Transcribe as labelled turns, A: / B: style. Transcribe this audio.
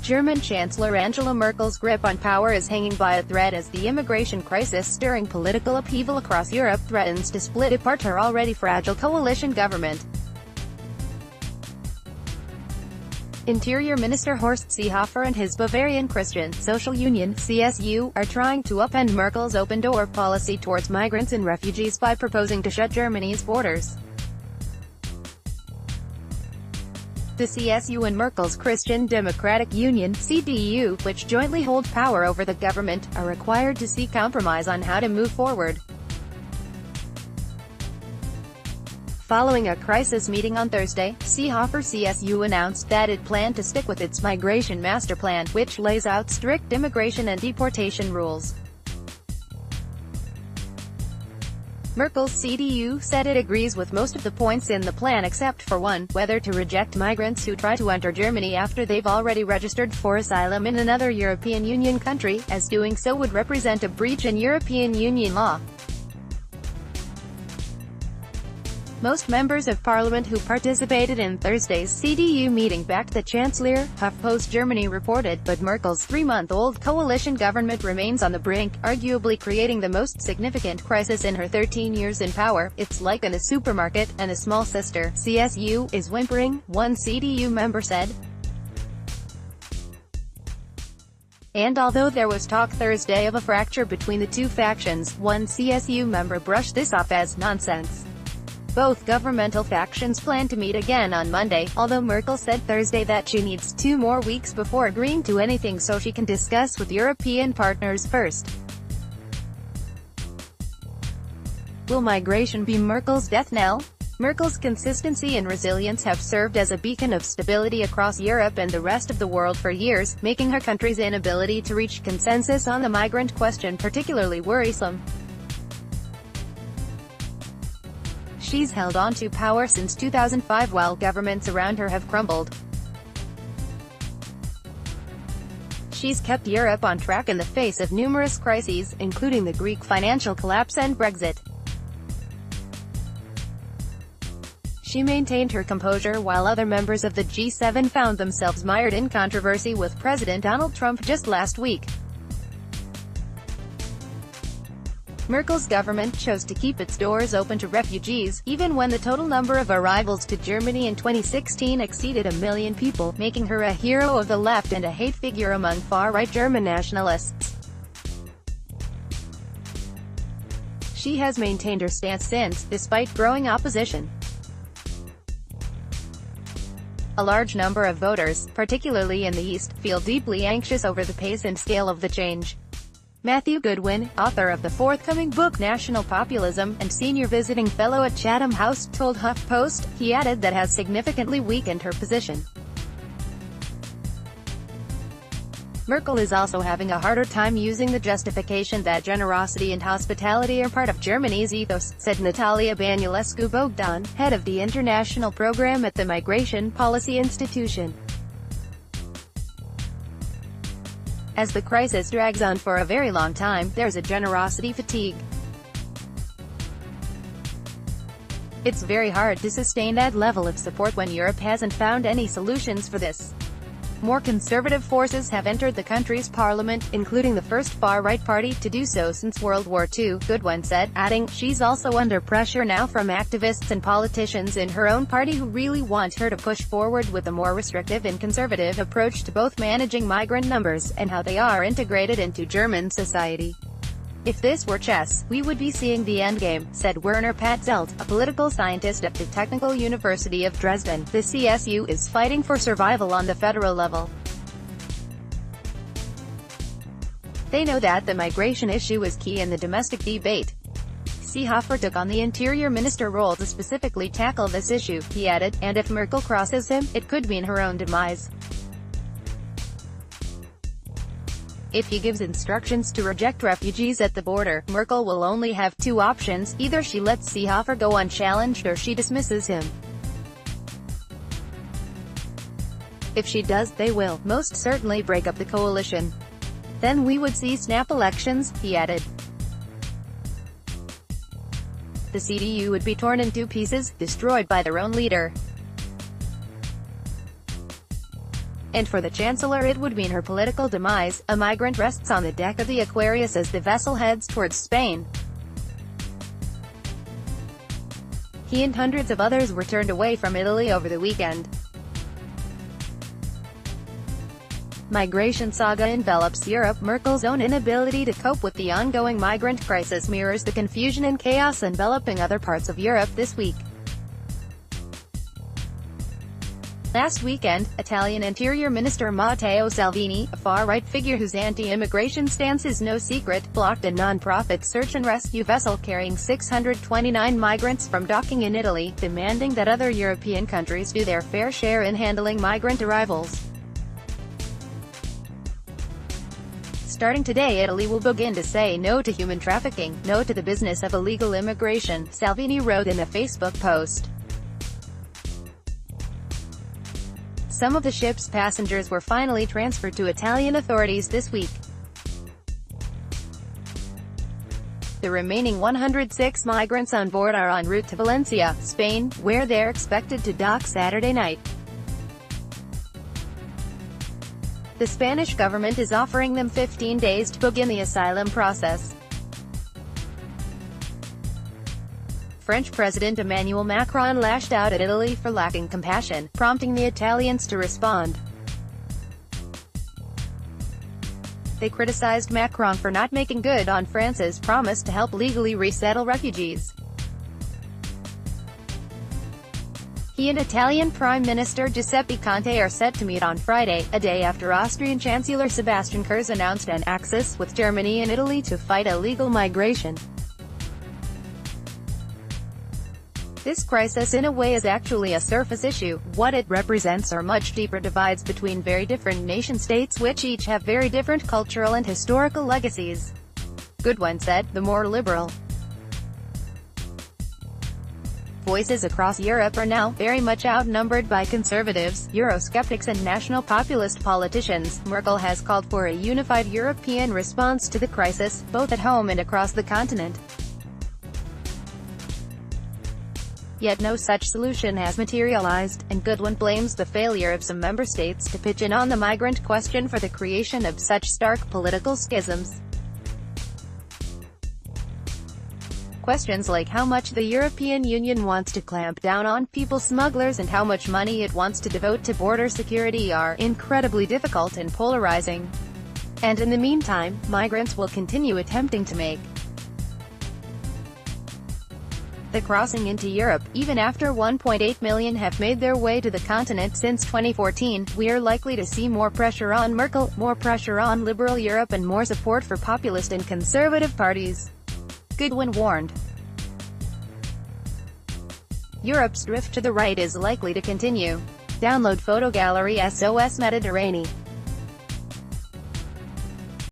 A: German Chancellor Angela Merkel's grip on power is hanging by a thread as the immigration crisis stirring political upheaval across Europe threatens to split apart her already fragile coalition government. Interior Minister Horst Seehofer and his Bavarian Christian Social Union (CSU) are trying to upend Merkel's open-door policy towards migrants and refugees by proposing to shut Germany's borders. The CSU and Merkel's Christian Democratic Union (CDU), which jointly hold power over the government, are required to seek compromise on how to move forward. Following a crisis meeting on Thursday, Seehofer CSU announced that it planned to stick with its migration master plan, which lays out strict immigration and deportation rules. Merkel's CDU said it agrees with most of the points in the plan except for one, whether to reject migrants who try to enter Germany after they've already registered for asylum in another European Union country, as doing so would represent a breach in European Union law. Most members of parliament who participated in Thursday's CDU meeting backed the chancellor, HuffPost Germany reported, but Merkel's 3-month-old coalition government remains on the brink, arguably creating the most significant crisis in her 13 years in power. "It's like in a supermarket, and a small sister, CSU, is whimpering," one CDU member said. And although there was talk Thursday of a fracture between the two factions, one CSU member brushed this off as nonsense. Both governmental factions plan to meet again on Monday, although Merkel said Thursday that she needs 2 more weeks before agreeing to anything so she can discuss with European partners first. Will migration be Merkel's death knell? Merkel's consistency and resilience have served as a beacon of stability across Europe and the rest of the world for years, making her country's inability to reach consensus on the migrant question particularly worrisome. She's held on to power since 2005 while governments around her have crumbled. She's kept Europe on track in the face of numerous crises, including the Greek financial collapse and Brexit. She maintained her composure while other members of the G7 found themselves mired in controversy with President Donald Trump just last week. Merkel's government chose to keep its doors open to refugees, even when the total number of arrivals to Germany in 2016 exceeded 1 million people, making her a hero of the left and a hate figure among far-right German nationalists. She has maintained her stance since, despite growing opposition. A large number of voters, particularly in the East, feel deeply anxious over the pace and scale of the change. Matthew Goodwin, author of the forthcoming book National Populism, and senior visiting fellow at Chatham House, told HuffPost, he added that has significantly weakened her position. Merkel is also having a harder time using the justification that generosity and hospitality are part of Germany's ethos, said Natalia Baniulescu-Bogdan, head of the international program at the Migration Policy Institution. As the crisis drags on for a very long time, there's a generosity fatigue. It's very hard to sustain that level of support when Europe hasn't found any solutions for this. More conservative forces have entered the country's parliament, including the first far-right party to do so since World War II, Goodwin said, adding, she's also under pressure now from activists and politicians in her own party who really want her to push forward with a more restrictive and conservative approach to both managing migrant numbers, and how they are integrated into German society. If this were chess, we would be seeing the endgame, said Werner Patzelt, a political scientist at the Technical University of Dresden. The CSU is fighting for survival on the federal level. They know that the migration issue is key in the domestic debate. Seehofer took on the interior minister role to specifically tackle this issue, he added, and if Merkel crosses him, it could mean her own demise. If he gives instructions to reject refugees at the border, Merkel will only have 2 options: either she lets Seehofer go unchallenged or she dismisses him. If she does, they will, most certainly, break up the coalition. Then we would see snap elections, he added. The CDU would be torn in 2 pieces, destroyed by their own leader. And for the Chancellor it would mean her political demise. A migrant rests on the deck of the Aquarius as the vessel heads towards Spain. He and hundreds of others were turned away from Italy over the weekend. Migration saga envelops Europe. Merkel's own inability to cope with the ongoing migrant crisis mirrors the confusion and chaos enveloping other parts of Europe this week. Last weekend, Italian Interior Minister Matteo Salvini, a far-right figure whose anti-immigration stance is no secret, blocked a non-profit search and rescue vessel carrying 629 migrants from docking in Italy, demanding that other European countries do their fair share in handling migrant arrivals. Starting today, Italy will begin to say no to human trafficking, no to the business of illegal immigration, Salvini wrote in a Facebook post. Some of the ship's passengers were finally transferred to Italian authorities this week. The remaining 106 migrants on board are en route to Valencia, Spain, where they're expected to dock Saturday night. The Spanish government is offering them 15 days to begin the asylum process. French President Emmanuel Macron lashed out at Italy for lacking compassion, prompting the Italians to respond. They criticized Macron for not making good on France's promise to help legally resettle refugees. He and Italian Prime Minister Giuseppe Conte are set to meet on Friday, a day after Austrian Chancellor Sebastian Kurz announced an axis with Germany and Italy to fight illegal migration. This crisis in a way is actually a surface issue. What it represents are much deeper divides between very different nation-states which each have very different cultural and historical legacies. Goodwin said, the more liberal voices across Europe are now very much outnumbered by conservatives, Eurosceptics and national populist politicians. Merkel has called for a unified European response to the crisis, both at home and across the continent. Yet no such solution has materialized, and Goodwin blames the failure of some member states to pitch in on the migrant question for the creation of such stark political schisms. Questions like how much the European Union wants to clamp down on people smugglers and how much money it wants to devote to border security are incredibly difficult and polarizing. And in the meantime, migrants will continue attempting to make the crossing into Europe. Even after 1.8 million have made their way to the continent since 2014, we are likely to see more pressure on Merkel, more pressure on liberal Europe and more support for populist and conservative parties. Goodwin warned. Europe's drift to the right is likely to continue. Download photo gallery SOS Mediterranean.